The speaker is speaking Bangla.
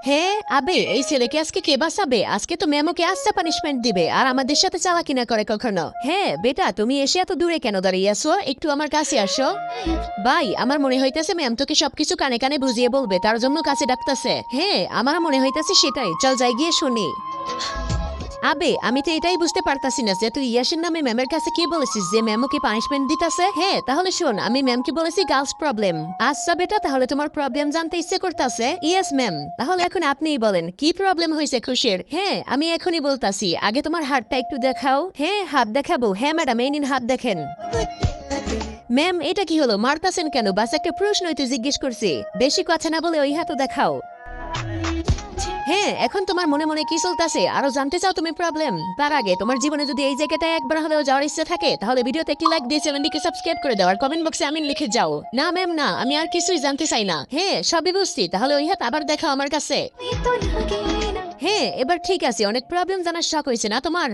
হ্যাঁ আবে, এই ছেলেকে আজকে কে বাঁচাবে? আজকে তো ম্যাম ওকে আচ্ছা পানিশমেন্ট দিবে, আর আমাদের সাথে চালাকি না করে কখনো। হ্যাঁ বেটা, তুমি এসে এত দূরে কেন দাঁড়িয়ে আছো? একটু আমার কাছে আসো। ভাই, আমার মনে হইতেছে ম্যাম তোকে সবকিছু কানে কানে বুঝিয়ে বলবে, তার জন্য কাছে ডাকতেছে। হ্যাঁ, আমার মনে হইতেছে সেটাই। চল যাই গিয়ে শুনি। আবে, আমি তো এটাই বুঝতে পারতাছি না যে তুই ইয়াসিন নামে ম্যামের কাছে কি বলেছিস যে ম্যাম ওকে পানিশমেন্ট দিতেছে। হ্যাঁ, তাহলে শোন, আমি ম্যামকে বলেছি গার্লস প্রবলেম। আচ্ছা বেটা, তাহলে তোমার প্রবলেম জানতে ইচ্ছে করতেছে? Yes ma'am. তাহলে এখন আপনিই বলেন কি প্রবলেম হয়েছে খুশির। হ্যাঁ, আমি এখনই বলতাছি, আগে তোমার হাতটা একটু দেখাও। হ্যাঁ, হাত দেখাবো। হ্যাঁ ম্যাডাম, এই নিন হাত দেখেন। ম্যাম, এটা কি হলো? মারতাছেন কেন? বাস একটা প্রশ্নই তো জিজ্ঞেস করছি। বেশি কথা না বলে ওই হাতও দেখাও। হ্যাঁ, এখন তোমার মনে মনে কি চলতেছে আরো জানতে চাও তুমি প্রবলেম? তার আগে তোমার জীবনে যদি এই জায়গাটায় একবার হলেও যাওয়ার ইচ্ছে থাকে, তাহলে ভিডিওতে একটি লাইক দিয়ে চ্যানেলটিকে সাবস্ক্রাইব করে দাও, আর কমেন্ট বক্সে আমি লিখে যাও। না ম্যাম না, আমি আর কিছুই জানতে চাই না। হ্যাঁ, সবই বুঝছি। তাহলে ওই হাত আবার দেখাও আমার কাছে। হ্যাঁ, এবার ঠিক আছে। অনেক প্রবলেম জানার শখ হয়েছে না তোমার?